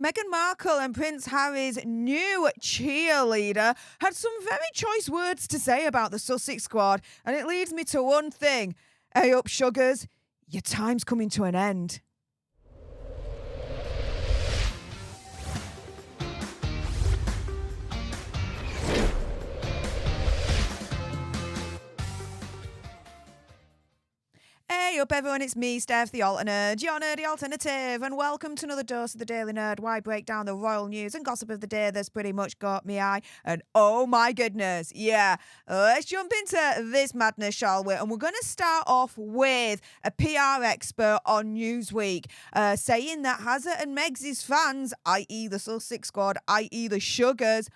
Meghan Markle and Prince Harry's new cheerleader had some very choice words to say about the Sussex squad, and it leads me to one thing. Hey up, sugars, your time's coming to an end. Hey up everyone, it's me, Stef The Alter Nerd, your nerdy alternative, and welcome to another dose of the Daily Nerd, where I break down the royal news and gossip of the day that's pretty much got me eye. And oh my goodness, yeah, let's jump into this madness, shall we? And we're going to start off with a PR expert on Newsweek saying that Hazard and Meg's fans, i.e. the Sussex squad, i.e. the Sugars,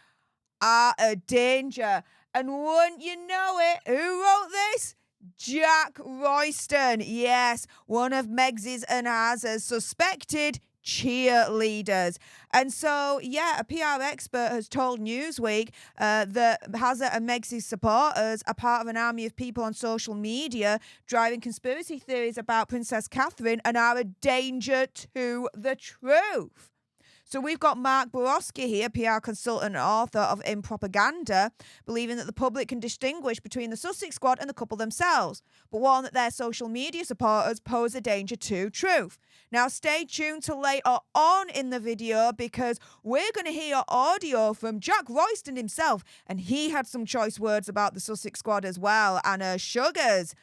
are a danger. And wouldn't you know it, who wrote this? Jack Royston, yes, one of Meg's and Hazard's suspected cheerleaders. And so, yeah, a PR expert has told Newsweek that Hazard and Meg's supporters are part of an army of people on social media driving conspiracy theories about Princess Catherine and are a danger to the truth. So we've got Mark Borowski here, PR consultant and author of In Propaganda, believing that the public can distinguish between the Sussex squad and the couple themselves, but warn that their social media supporters pose a danger to truth. Now stay tuned to later on in the video, because we're going to hear audio from Jack Royston himself, and he had some choice words about the Sussex squad as well. And Sugars,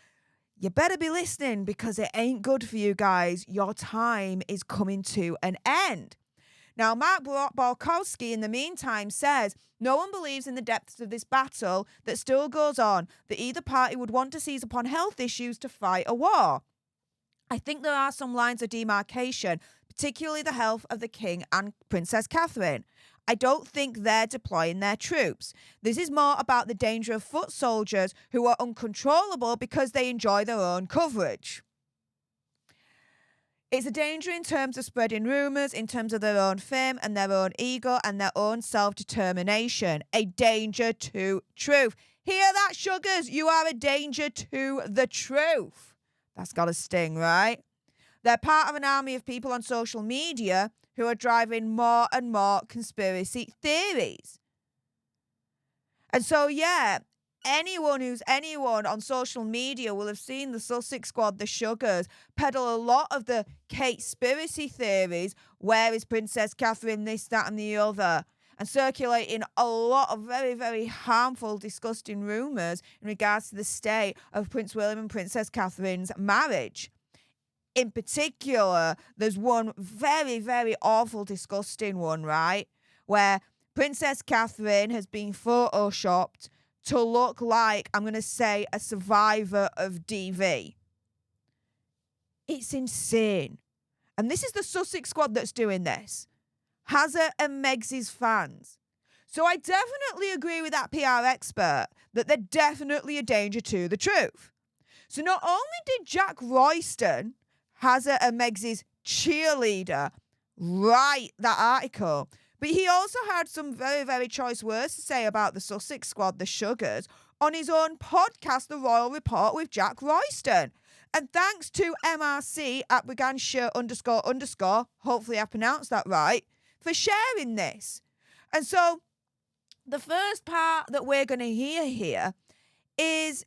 you better be listening, because it ain't good for you guys. Your time is coming to an end. Now, Mark Borkowski, in the meantime, says no one believes in the depths of this battle that still goes on, that either party would want to seize upon health issues to fight a war. I think there are some lines of demarcation, particularly the health of the King and Princess Catherine. I don't think they're deploying their troops. This is more about the danger of foot soldiers who are uncontrollable because they enjoy their own coverage. It's a danger in terms of spreading rumours, in terms of their own fame and their own ego and their own self-determination. A danger to truth. Hear that, Sugars? You are a danger to the truth. That's got a sting, right? They're part of an army of people on social media who are driving more and more conspiracy theories. And so, yeah, anyone on social media will have seen the Sussex squad, the Sugars, peddle a lot of the Kate-spiracy theories. Where is Princess Catherine, this, that and the other? And circulating a lot of very, very harmful, disgusting rumours in regards to the state of Prince William and Princess Catherine's marriage. In particular, there's one very, very awful, disgusting one, right? Where Princess Catherine has been photoshopped to look like, I'm going to say, a survivor of DV. It's insane. And this is the Sussex squad that's doing this. Hazard and Meg's fans. So I definitely agree with that PR expert that they're definitely a danger to the truth. So not only did Jack Royston, Hazard and Meg's cheerleader, write that article, but he also had some very, very choice words to say about the Sussex squad, the Sugars, on his own podcast, The Royal Report with Jack Royston. And thanks to MRC at Wiganshire __, hopefully I pronounced that right, for sharing this. And so the first part that we're going to hear here is,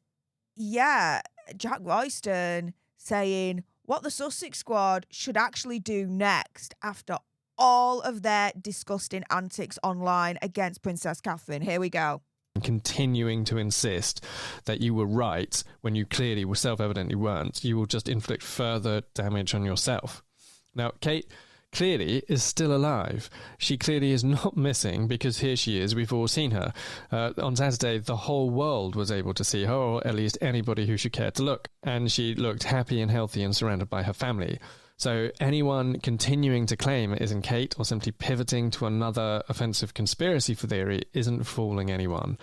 yeah, Jack Royston saying what the Sussex squad should actually do next after all of their disgusting antics online against Princess Catherine. Here we go. Continuing to insist that you were right when you clearly were self-evidently weren't, you will just inflict further damage on yourself. Now, Kate clearly is still alive. She clearly is not missing, because here she is. We've all seen her. On Saturday, the whole world was able to see her, or at least anybody who should care to look. And she looked happy and healthy and surrounded by her family. So anyone continuing to claim it isn't Kate, or simply pivoting to another offensive conspiracy theory, isn't fooling anyone.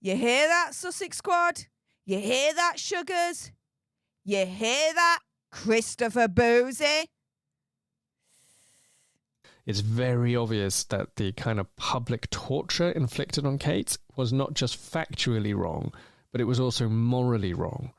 You hear that, Sussex squad? You hear that, Sugars? You hear that, Christopher Boozy? It's very obvious that the kind of public torture inflicted on Kate was not just factually wrong, but it was also morally wrong.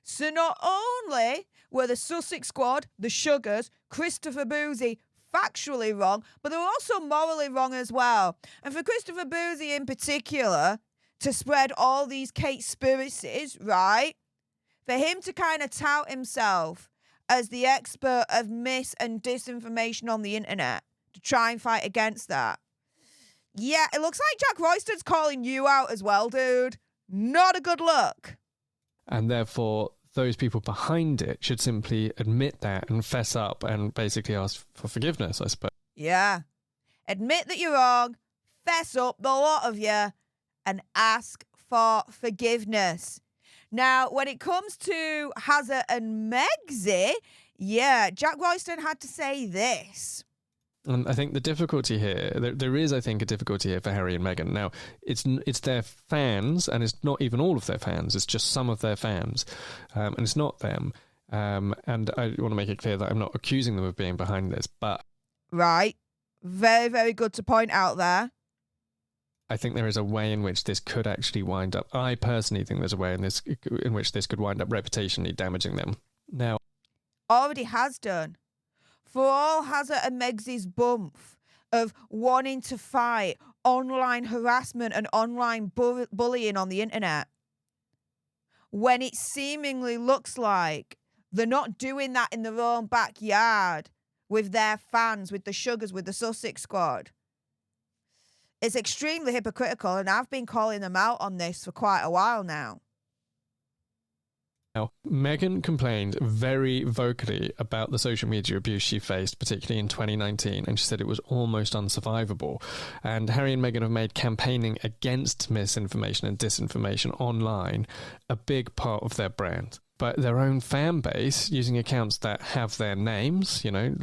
So not only were the Sussex squad, the Sugars, Christopher Boozy factually wrong, but they're also morally wrong as well. And for Christopher Boozy in particular to spread all these Kate-spiracies, right? For him to kind of tout himself as the expert of mis and disinformation on the internet to try and fight against that. Yeah, it looks like Jack Royston's calling you out as well, dude. Not a good look. And therefore, those people behind it should simply admit that and fess up and basically ask for forgiveness, I suppose. Yeah. Admit that you're wrong, fess up, the lot of you, and ask for forgiveness. Now, when it comes to Hazard and Megxie, yeah, Jack Royston had to say this. And I think the difficulty here, there is, I think, a difficulty here for Harry and Meghan. Now, it's their fans, and it's not even all of their fans. It's just some of their fans, and it's not them. And I want to make it clear that I'm not accusing them of being behind this, but... Right. Very, very good to point out there. I think there is a way in which this could actually wind up... I personally think there's a way in which this could wind up reputationally damaging them. Now... Already has done. For all Hazard and Megxie's bump of wanting to fight online harassment and online bullying on the internet, when it seemingly looks like they're not doing that in their own backyard with their fans, with the Sugars, with the Sussex squad, it's extremely hypocritical, and I've been calling them out on this for quite a while now. Now, Meghan complained very vocally about the social media abuse she faced, particularly in 2019, and she said it was almost unsurvivable. And Harry and Meghan have made campaigning against misinformation and disinformation online a big part of their brand. But their own fan base, using accounts that have their names, you know,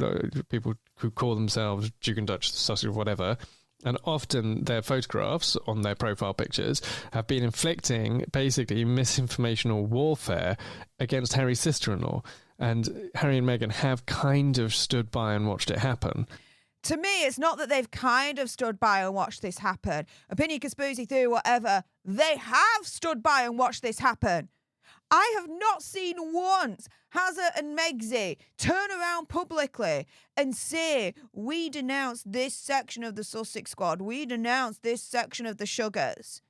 people who call themselves Duke and Duchess, Sussex or whatever, and often their photographs on their profile pictures have been inflicting basically misinformational warfare against Harry's sister-in-law. And Harry and Meghan have kind of stood by and watched it happen. To me, it's not that they've kind of stood by and watched this happen. Opinion, conspiracy theory, whatever. They have stood by and watched this happen. I have not seen once Hazard and Megxie turn around publicly and say, we denounce this section of the Sussex squad. We denounce this section of the Sugars.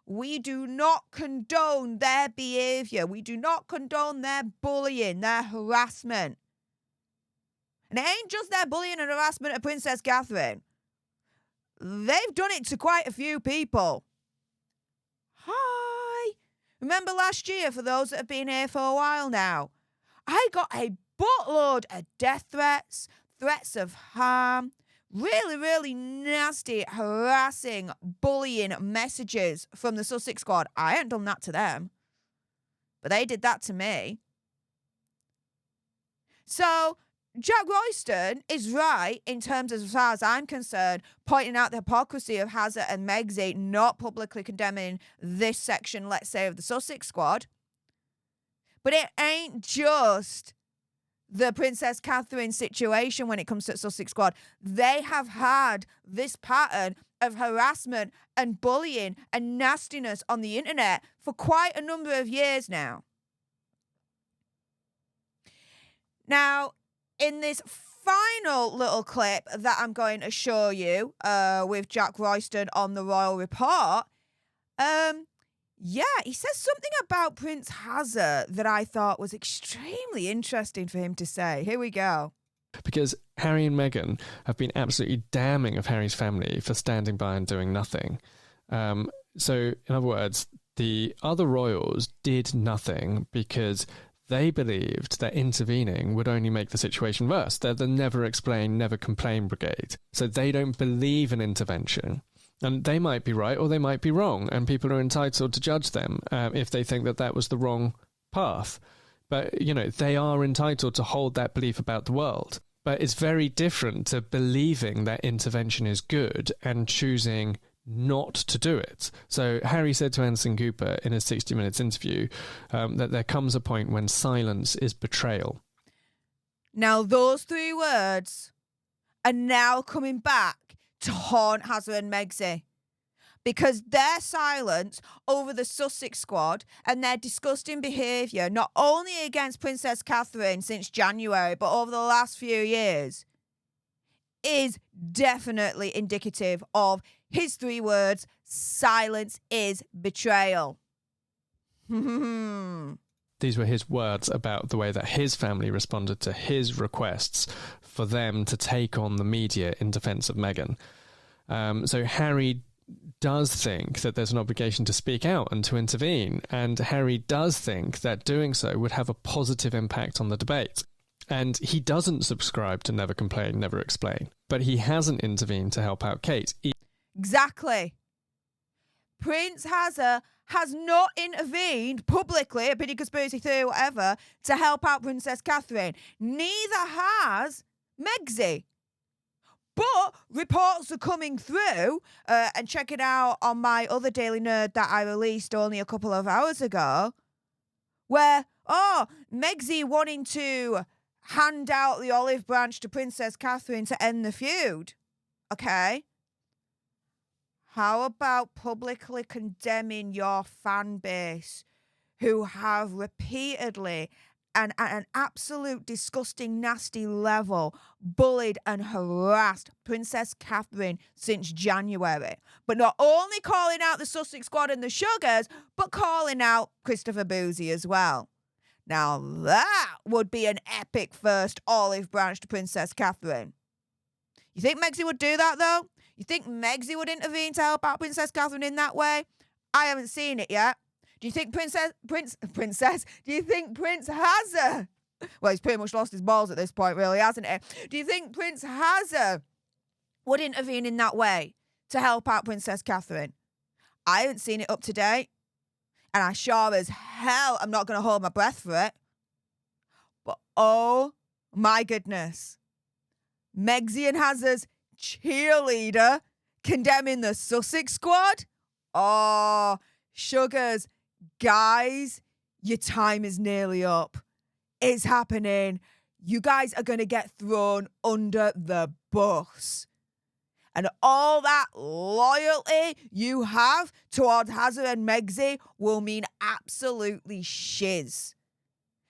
We do not condone their behaviour. We do not condone their bullying, their harassment. And it ain't just their bullying and harassment of Princess Catherine. They've done it to quite a few people. Hi. Remember last year, for those that have been here for a while now, I got a buttload of death threats, threats of harm, really, really nasty, harassing, bullying messages from the Sussex squad. I hadn't done that to them, but they did that to me. So Jack Royston is right in terms of, as far as I'm concerned, pointing out the hypocrisy of Hazard and Megxie not publicly condemning this section, let's say, of the Sussex squad. But it ain't just the Princess Catherine situation when it comes to the Sussex squad. They have had this pattern of harassment and bullying and nastiness on the internet for quite a number of years now. Now, in this final little clip that I'm going to show you with Jack Royston on the Royal Report, he says something about Prince Hazard that I thought was extremely interesting for him to say. Here we go. Because Harry and Meghan have been absolutely damning of Harry's family for standing by and doing nothing. So, in other words, the other royals did nothing because they believed that intervening would only make the situation worse. They're the never explain, never complain brigade. So they don't believe in intervention. And they might be right or they might be wrong, and people are entitled to judge them if they think that that was the wrong path. But, you know, they are entitled to hold that belief about the world. But it's very different to believing that intervention is good and choosing not to do it. So Harry said to Anderson Cooper in a 60 Minutes interview that there comes a point when silence is betrayal. Now those three words are now coming back to haunt Hazard and Megxie, because their silence over the Sussex squad and their disgusting behaviour, not only against Princess Catherine since January, but over the last few years, is definitely indicative of his 3 words, silence is betrayal. These were his words about the way that his family responded to his requests for them to take on the media in defence of Meghan. So Harry does think that there's an obligation to speak out and to intervene, and Harry does think that doing so would have a positive impact on the debate. And he doesn't subscribe to never complain, never explain, but he hasn't intervened to help out Kate. Exactly. Prince has not intervened publicly, a bit of conspiracy theory, whatever, to help out Princess Catherine. Neither has Megxie. But reports are coming through, and check it out on my other Daily Nerd that I released only a couple of hours ago, where, Megxie wanting to hand out the olive branch to Princess Catherine to end the feud. Okay. How about publicly condemning your fan base who have repeatedly and at an absolute disgusting, nasty level bullied and harassed Princess Catherine since January? But not only calling out the Sussex Squad and the Sugars, but calling out Christopher Boozy as well. Now that would be an epic first olive branch to Princess Catherine. You think Megxie would do that, though? You think Megxie would intervene to help out Princess Catherine in that way? I haven't seen it yet. Do you think Prince has her? Well, he's pretty much lost his balls at this point, really, hasn't he? Do you think Prince has her would intervene in that way to help out Princess Catherine? I haven't seen it up to date. And I sure as hell am not going to hold my breath for it. But oh my goodness. Megxie and Hazard's cheerleader condemning the Sussex Squad? Oh, Sugars, guys, your time is nearly up. It's happening. You guys are going to get thrown under the bus. And all that loyalty you have towards Hazard and Megxie will mean absolutely shiz.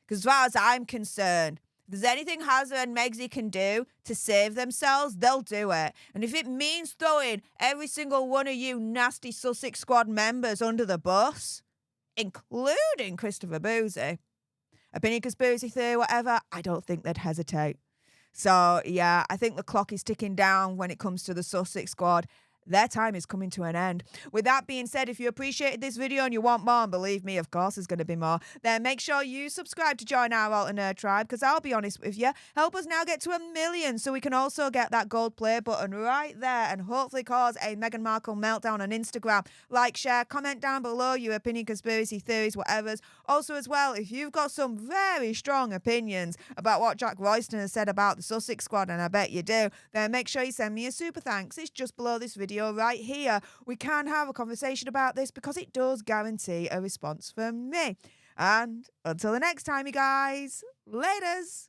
Because as far as I'm concerned, if there's anything Hazard and Megxie can do to save themselves, they'll do it. And if it means throwing every single one of you nasty Sussex Squad members under the bus, including Christopher Boozy, opinion, conspiracy theory, whatever, I don't think they'd hesitate. So, yeah, I think the clock is ticking down when it comes to the Sussex Squad. Their time is coming to an end. With that being said, if you appreciated this video and you want more, and believe me, of course there's going to be more, then make sure you subscribe to join our Alter Nerd tribe, because I'll be honest with you, help us now get to 1 million so we can also get that gold play button right there and hopefully cause a Meghan Markle meltdown on Instagram. Like, share, comment down below your opinion, conspiracy theories, whatever's. Also as well, if you've got some very strong opinions about what Jack Royston has said about the Sussex Squad, and I bet you do, then make sure you send me a super thanks. It's just below this video right here. We can have a conversation about this because it does guarantee a response from me. And until the next time, you guys, laters.